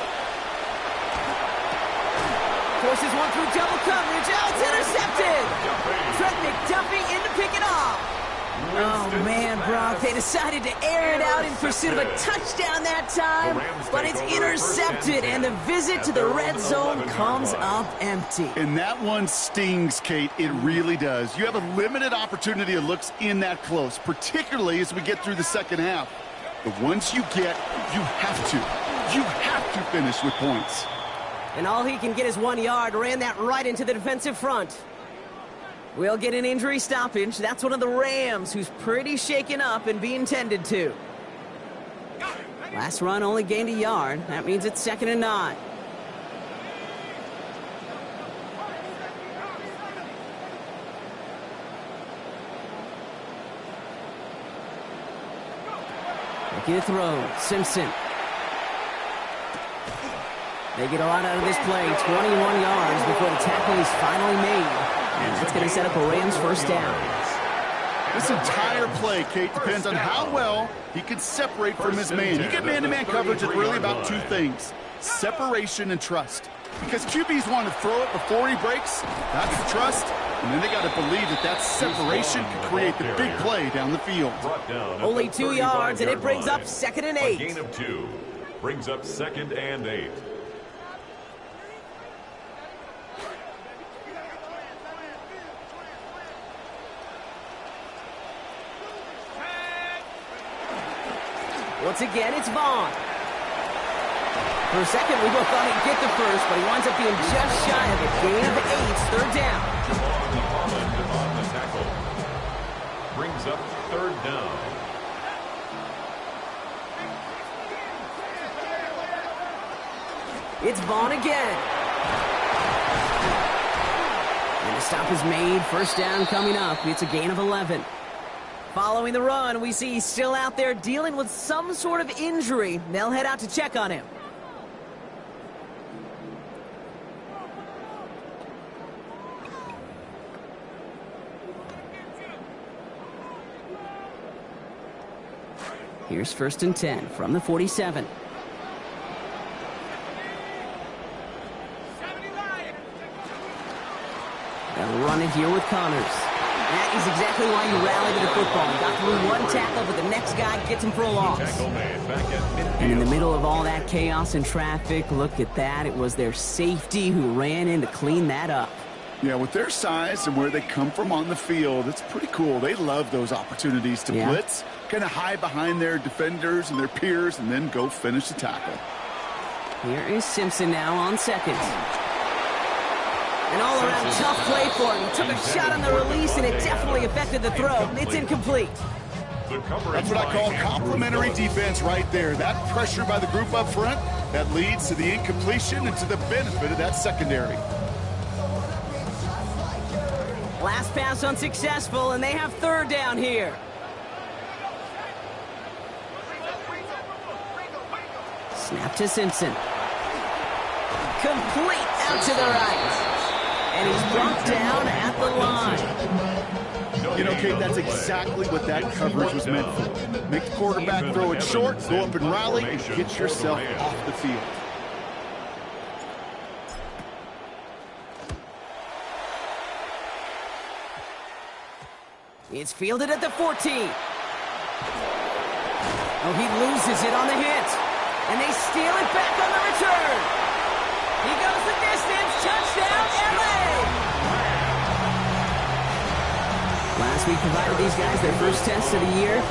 A: Forces one through double coverage. Oh, it's intercepted. Trent McDuffie in to pick it off. Oh, man, Brock, they decided to air it out in pursuit of a touchdown that time, but it's intercepted, and the visit to the red zone comes up empty.
B: And that one stings, Kate. It really does. You have a limited opportunity of looks in that close, particularly as we get through the second half. But once you get, you have to finish with points.
A: And all he can get is 1 yard, ran that right into the defensive front. We'll get an injury stoppage. That's one of the Rams who's pretty shaken up and being tended to. Last run only gained a yard. That means it's 2nd and 9. Looking to throw. Simpson. They get a lot out of this play. 21 yards before the tackle is finally made. And that's going to set up a Rams first down.
B: This entire play, Kate, depends on how well he can separate from his man. You get man-to-man coverage, it's really about two things: separation and trust. Because QBs want to throw it before he breaks. That's the trust. And then they got to believe that that separation can create the big play down the field.
A: Only 2 yards, and it brings up 2nd and 8.
C: A gain of 2 brings up 2nd and 8.
A: Once again, it's Vaughn. For a second, we both thought he'd get the first, but he winds up being just shy of a gain of 8, 3rd down.
C: On the tackle. Brings up 3rd down.
A: It's Vaughn again. And the stop is made. First down coming up. It's a gain of 11. Following the run, we see he's still out there dealing with some sort of injury. They'll head out to check on him. Here's 1st and 10 from the 47. They'll run it here with Connors. That is exactly why you rally to the football. Got through one tackle, but the next guy gets him for a loss. And in the middle of all that chaos and traffic, look at that. It was their safety who ran in to clean that up.
B: Yeah, with their size and where they come from on the field, it's pretty cool. They love those opportunities to blitz, kind of hide behind their defenders and their peers, and then go finish the tackle.
A: Here is Simpson now on 2nd. An all-around tough play for him. He took a shot on the release, and it definitely affected the throw. It's incomplete.
B: That's what I call complimentary defense right there. That pressure by the group up front, that leads to the incompletion and to the benefit of that secondary.
A: Last pass unsuccessful, and they have 3rd down here. Snap to Simpson. Complete out to the right. And he's brought down at the line.
B: You know, Kate, that's exactly what that coverage was meant for. Make the quarterback throw it short, go up and rally, and get yourself off the field.
A: It's fielded at the 14. Oh, he loses it on the hit. And they steal it back on the return. He goes the distance. Touchdown, LA! Last week provided these guys their first test of the year.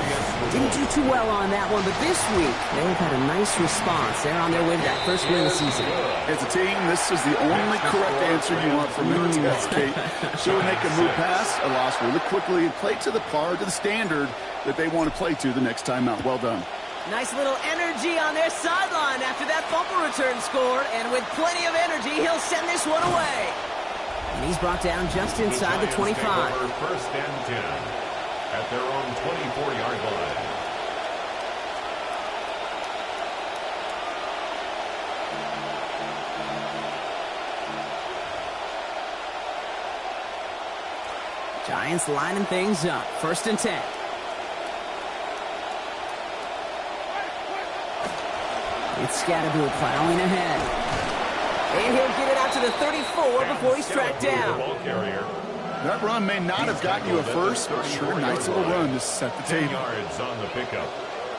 A: Didn't do too well on that one, but this week they've had a nice response. They're on their way to that first win of the season.
B: As a team, this is the only correct answer you want from your test, Kate. Showing they can move past a loss really quickly and play to the par, to the standard that they want to play to the next time out. Well done.
A: Nice little energy on their sideline after that fumble return score, and with plenty of energy, he'll send this one away. And he's brought down just inside the 25.
C: First and 10 at their own 24-yard line.
A: Giants lining things up. First and 10. It's Wk2 plowing ahead. And he'll get it out to the 34 before he's tracked down.
B: That run may not have gotten you a first, but sure, nice little run to set the table.
C: Yards on the pickup.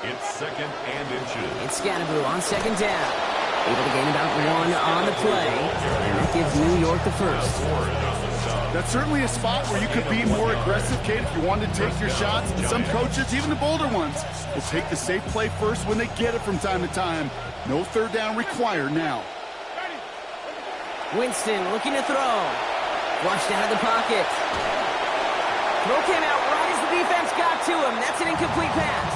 C: It's second and inches.
A: It's Wk2 on second down. Able to gain about one on the play. And that gives New York the first.
B: That's certainly a spot where you could be more aggressive, Kate, if you wanted to take your shots. And some coaches, even the bolder ones, will take the safe play first when they get it from time to time. No third down required now.
A: Winston looking to throw. Flushed out of the pocket. Throw came out right as the defense got to him. That's an incomplete pass.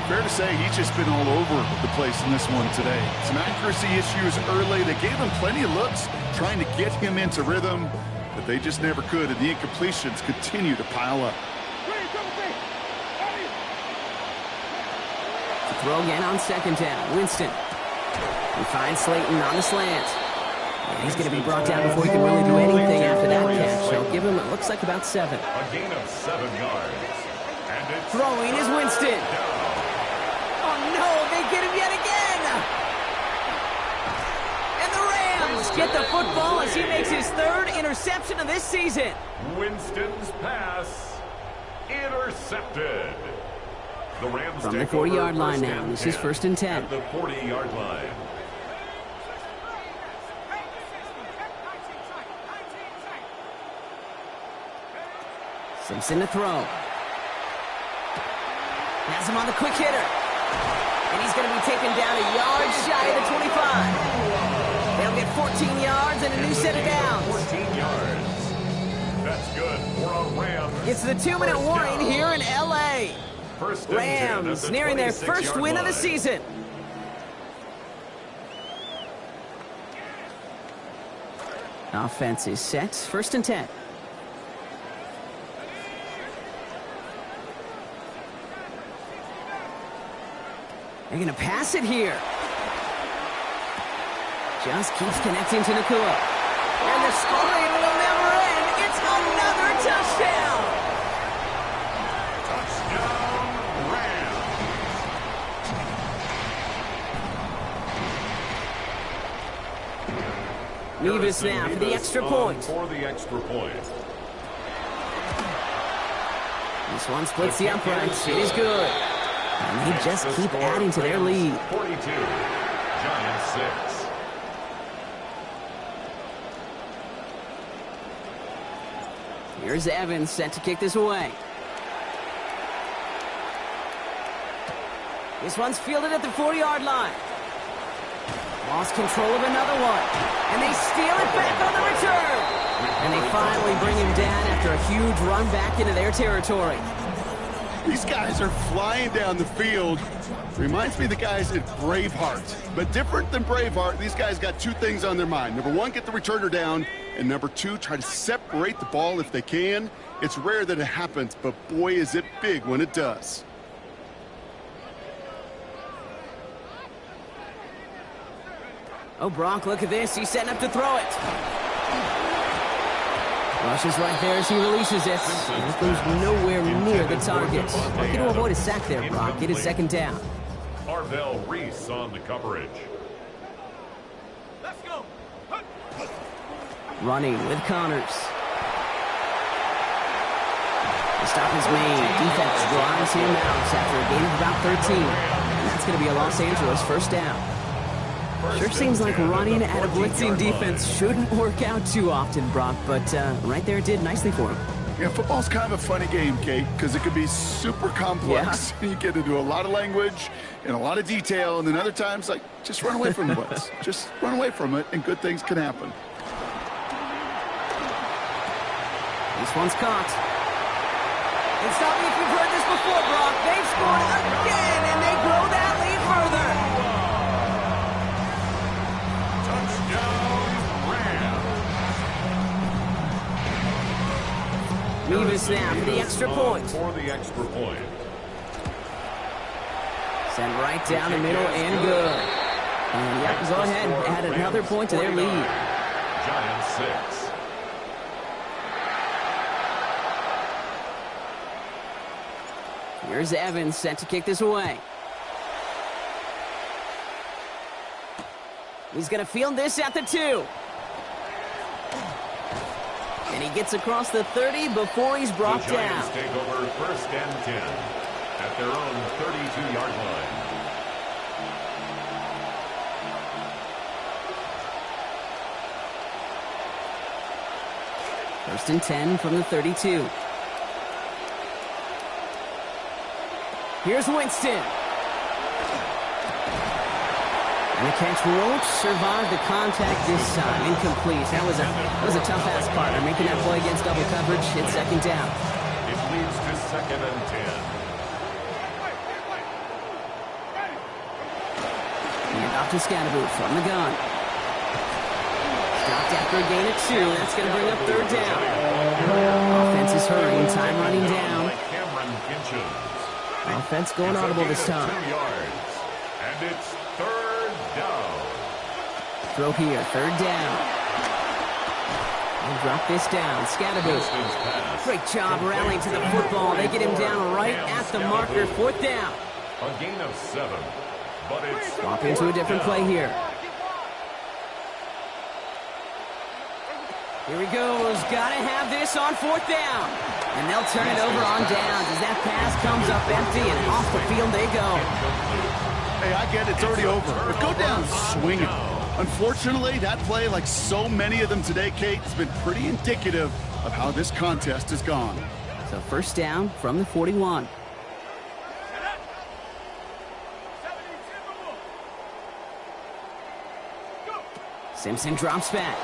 B: Fair to say he's just been all over the place in this one today. Some accuracy issues early. They gave him plenty of looks trying to get him into rhythm, but they just never could, and the incompletions continue to pile up.
A: To throw again on second down. Winston. He finds Slayton on the slant. And he's going to be brought down before he can really do anything after that catch. So give him, it looks like about 7.
C: A gain of 7 yards. And it's
A: throwing is Winston. Oh no, they get him yet again. And the Rams get the football as he makes his 3rd interception of this season.
C: Winston's pass intercepted. The Rams
A: from the 40-yard line now. This is first and 10.
C: At the 40-yard line.
A: Simpson to throw. Has him on the quick hitter. And he's going to be taken down a yard shy of the 25. They'll get 14 yards and a new set of downs.
C: 14 yards. That's good for a Rams.
A: It's the 2-minute warning here in L.A.
C: First and
A: Rams
C: 10
A: nearing their first win of the season. Offense is set. First and 10. They're going to pass it here. Just keeps connecting to Nakua. And the scoring will never end. It's another touchdown.
C: Touchdown, Rams.
A: Nevis now for the extra point.
C: For the extra point.
A: This one splits the uprights. It is good. And they just keep adding to their lead.
C: 42, Giants 6.
A: Here's Evans set to kick this away. This one's fielded at the 40-yard line. Lost control of another one. And they steal it back on the return. And they finally bring him down after a huge run back into their territory.
B: These guys are flying down the field. Reminds me of the guys at Braveheart. But different than Braveheart, these guys got 2 things on their mind. Number 1, get the returner down. And number 2, try to separate the ball if they can. It's rare that it happens, but boy, is it big when it does.
A: Oh, Brock, look at this. He's setting up to throw it. Rushes right there as he releases it. And it goes nowhere near the target. Looking to avoid a sack there, Brock. It is second down.
C: Arvell Reese on the coverage.
D: Let's go.
A: Running with Connors. The stop is made. Defense drives him out after a gain of about 13. And that's going to be a Los Angeles first down. Sure seems like running at a blitzing defense shouldn't work out too often, Brock, but right there it did nicely for him.
B: Yeah, football's kind of a funny game, Kate, because it could be super complex. Yeah. You get into a lot of language and a lot of detail, and then other times, like, just run away from the blitz. Just run away from it, and good things can happen.
A: This one's caught. And stop me if you've heard this before, Brock. They've scored again, and they grow that lead further. Leave us now for the extra point. Send right down the middle and good. And yep, go ahead and add another point to their lead.
C: Giants 6.
A: Here's Evans set to kick this away. He's going to field this at the 2. And he gets across the 30 before he's brought down.
C: The Giants take over 1st and 10 at their own 32-yard line.
A: First and 10 from the 32. Here's Winston. And the catch won't survive the contact this time. Incomplete. That was a tough-ass partner making that play against double coverage. It's second down.
C: It leads to 2nd and 10.
A: And off to Scatterboot from the gun. Stopped after a gain of 2. That's going to bring up 3rd down. Offense is hurrying. Time running down. Offense going audible this time.
C: 2 yards. And it's 3rd down.
A: Throw here, 3rd down. And drop this down. Scatterboot. Great job rallying to the football. They get him down right at the marker. 4th down.
C: A gain of 7. But it's
A: swap into a different play here. Here he goes. Got to have this on 4th down. And they'll turn it over on downs as that pass comes up empty and off the field they go.
B: Hey, I get it. It's already over. But go down swinging. Unfortunately, that play, like so many of them today, Kate, has been pretty indicative of how this contest has gone.
A: So 1st down from the 41. Simpson drops back.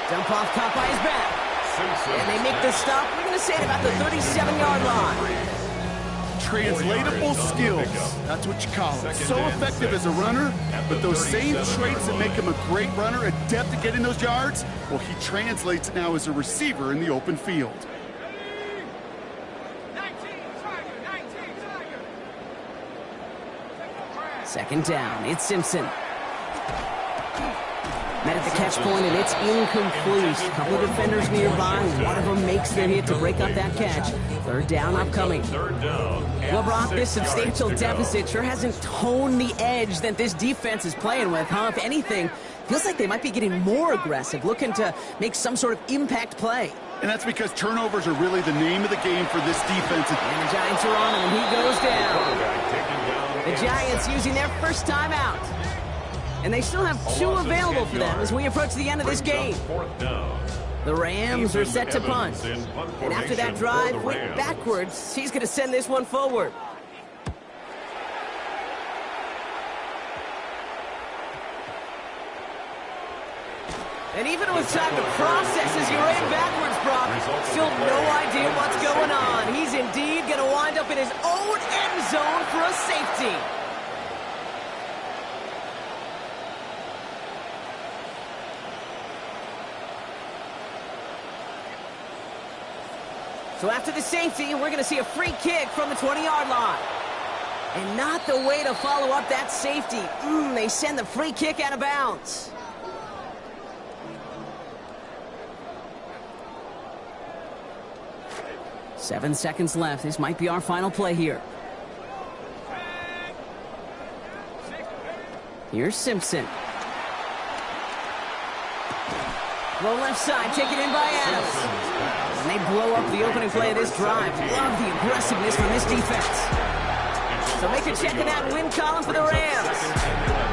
A: Dump off caught by his back. And they make the stop. We're going to say it about the 37-yard line.
B: Translatable skills. That's what you call it. So effective as a runner, but those same traits that make him a great runner, adept at getting those yards, well, he translates it now as a receiver in the open field.
A: Second down. It's Simpson. Met at the catch point, and it's incomplete. A couple of defenders nearby. One of them makes the hit to break up that catch. 3rd down upcoming. Well, Brock, this substantial deficit sure hasn't toned the edge that this defense is playing with, huh? If anything, feels like they might be getting more aggressive, looking to make some sort of impact play.
B: And that's because turnovers are really the name of the game for this defense.
A: And the Giants are on him, and he goes down. The Giants using their first timeout. And they still have 2 available for them as we approach the end of this game. The Rams are set to punt. And after that drive went backwards, he's going to send this one forward. And even with time to process as you ran backwards, Brock, still no idea what's going on. He's indeed going to wind up in his own end zone for a safety. So after the safety, we're going to see a free kick from the 20-yard line. And not the way to follow up that safety. They send the free kick out of bounds. Seven seconds left. This might be our final play here. Here's Simpson. Throw left side, taken in by Adams. And they blow up the opening play of this drive. Love the aggressiveness from this defense. So make a check in that win column for the Rams.